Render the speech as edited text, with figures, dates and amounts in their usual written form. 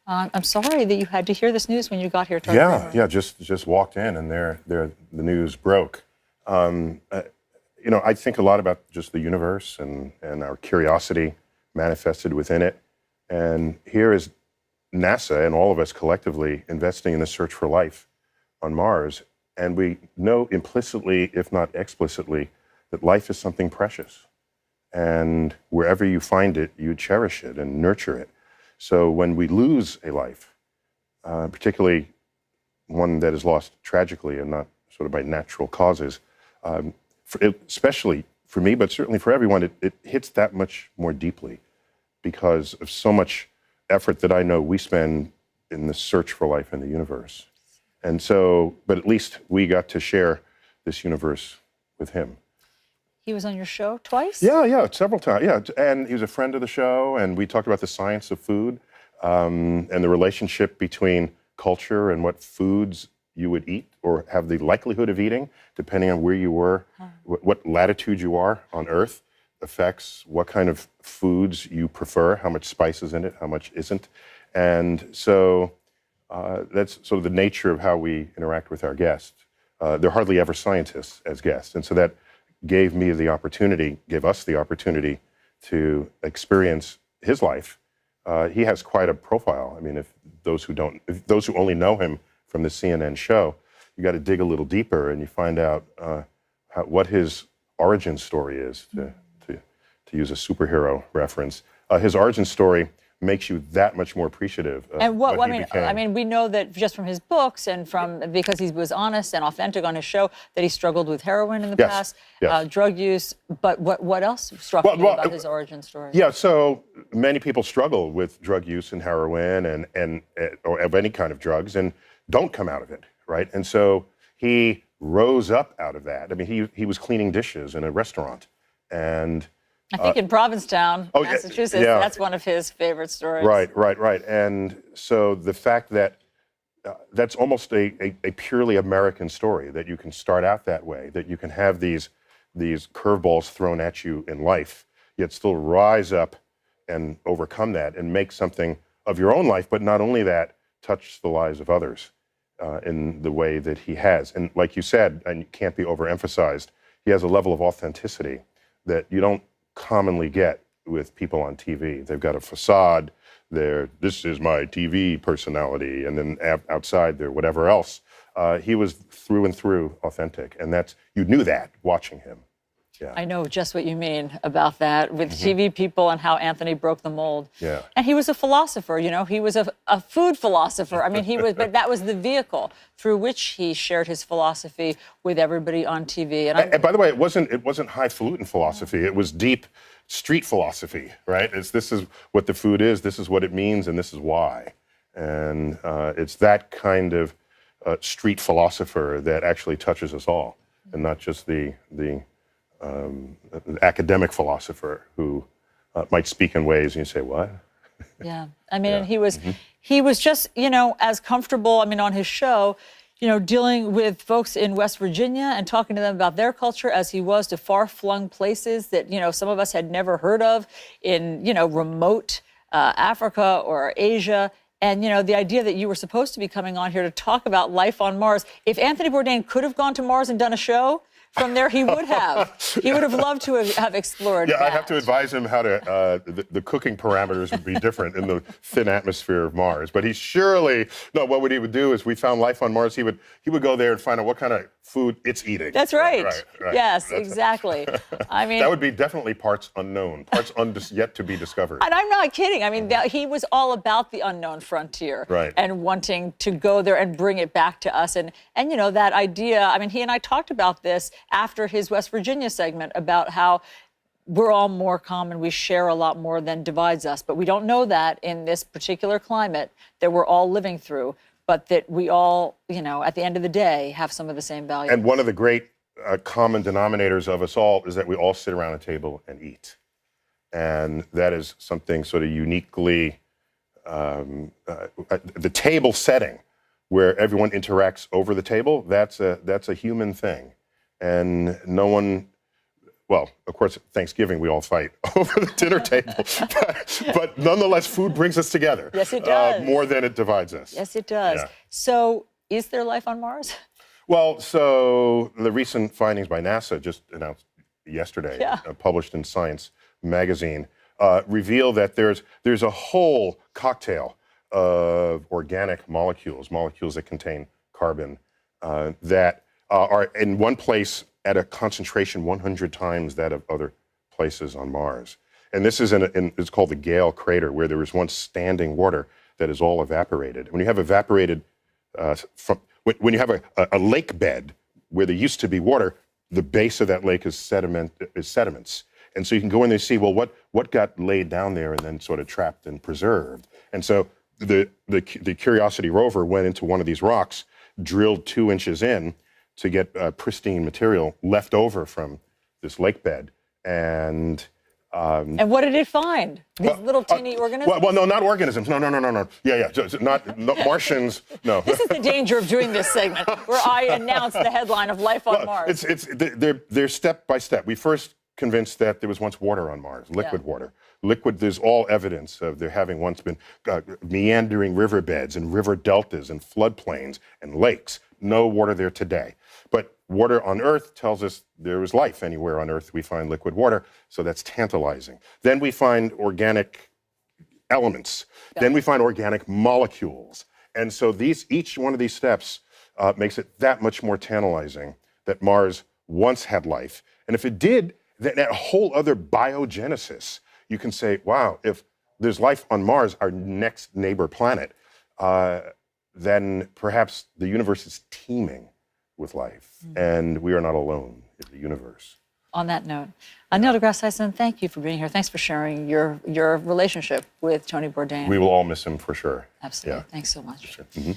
I'm sorry that you had to hear this news when you got here to our Yeah, program. yeah. Just walked in, and the news broke. I think a lot about just the universe and our curiosity manifested within it. And here is NASA and all of us collectively investing in the search for life on Mars. And we know implicitly, if not explicitly, that life is something precious. And wherever you find it, you cherish it and nurture it. So when we lose a life, particularly one that is lost tragically and not sort of by natural causes, especially for me, but certainly for everyone, it hits that much more deeply because of so much effort that I know we spend in the search for life in the universe. And so, but at least we got to share this universe with him. He was on your show twice? Yeah, several times. Yeah, and he was a friend of the show, and we talked about the science of food and the relationship between culture and what foods you would eat or have the likelihood of eating, depending on where you were, what latitude you are on Earth, affects what kind of foods you prefer, how much spice is in it, how much isn't. And so that's sort of the nature of how we interact with our guests. They're hardly ever scientists as guests, and so that gave us the opportunity to experience his life. He has quite a profile. I mean, if those who only know him from the CNN show, you got to dig a little deeper and you find out what his origin story is, to use a superhero reference. His origin story makes you that much more appreciative of and what he became. I mean, we know that just from his books and because he was honest and authentic on his show, that he struggled with heroin in the past, drug use. But what else struck you about his origin story? Yeah, so many people struggle with drug use and heroin or of any kind of drugs and don't come out of it, right? And so he rose up out of that. I mean, he was cleaning dishes in a restaurant, and I think in Provincetown, Massachusetts, that's one of his favorite stories. Right. And so the fact that that's almost a purely American story, that you can start out that way, that you can have these curveballs thrown at you in life, yet still rise up and overcome that and make something of your own life, but not only that, touch the lives of others in the way that he has. And like you said, and it can't be overemphasized, he has a level of authenticity that you don't commonly get with people on TV. They've got a facade. This is my TV personality, and then outside they're whatever else. He was through and through authentic, and you knew that watching him. Yeah. I know just what you mean about that with TV people and how Anthony broke the mold. Yeah. And he was a philosopher, he was a food philosopher. I mean, but that was the vehicle through which he shared his philosophy with everybody on TV. And by the way, it wasn't highfalutin philosophy. It was deep street philosophy, right? This is what the food is, this is what it means, and this is why. And it's that kind of street philosopher that actually touches us all, and not just the academic philosopher who might speak in ways and you say, what? Yeah. I mean, and he was just, as comfortable, on his show, dealing with folks in West Virginia and talking to them about their culture as he was to far-flung places that, some of us had never heard of in, remote Africa or Asia. And, the idea that you were supposed to be coming on here to talk about life on Mars. If Anthony Bourdain could have gone to Mars and done a show from there, he would have. He would have loved to have explored that. I'd have to advise him how to, the cooking parameters would be different in the thin atmosphere of Mars. But what he would do is we found life on Mars. He would go there and find out what kind of food it's eating. That's right. Right. Yes, exactly. I mean, that would be definitely parts unknown, parts yet to be discovered. And I'm not kidding. I mean, he was all about the unknown frontier, right, and wanting to go there and bring it back to us. And that idea, I mean, he and I talked about this after his West Virginia segment about how we're all more common, we share a lot more than divides us. But we don't know that in this particular climate that we're all living through, but that we all, at the end of the day, have some of the same values. And one of the great common denominators of us all is that we all sit around a table and eat. And that is something sort of uniquely, the table setting where everyone interacts over the table, that's a human thing. And no one well, of course, at Thanksgiving we all fight over the dinner table, but nonetheless, food brings us together. Yes, it does. More than it divides us. Yes, it does. Yeah. So, is there life on Mars? Well, so the recent findings by NASA, just announced yesterday, published in Science magazine, reveal that there's a whole cocktail of organic molecules that contain carbon, that are in one place at a concentration 100 times that of other places on Mars. And this is it's called the Gale Crater, where there was once standing water that is all evaporated. When you have evaporated, when you have a lake bed where there used to be water, the base of that lake is sediments. And so you can go in there and see, well, what got laid down there and then sort of trapped and preserved. And so the Curiosity rover went into one of these rocks, drilled 2 inches in to get pristine material left over from this lake bed. And what did it find? These little teeny organisms? Well, no, not organisms. No. Yeah. Not Martians. No. This is the danger of doing this segment, where I announce the headline of Life on Mars. They're step by step. We first convinced that there was once water on Mars, liquid water. Liquid, there's all evidence of there having once been meandering riverbeds and river deltas and floodplains and lakes. No water there today. But water on Earth tells us there is life anywhere on Earth. We find liquid water, so that's tantalizing. Then we find organic elements. Then we find organic molecules. And so each one of these steps makes it that much more tantalizing that Mars once had life. And if it did, then that whole other biogenesis, you can say, wow, if there's life on Mars, our next neighbor planet, then perhaps the universe is teeming with life, and we are not alone in the universe. On that note, Neil deGrasse Tyson, thank you for being here. Thanks for sharing your relationship with Tony Bourdain. We will all miss him for sure. Absolutely. Thanks so much. For sure.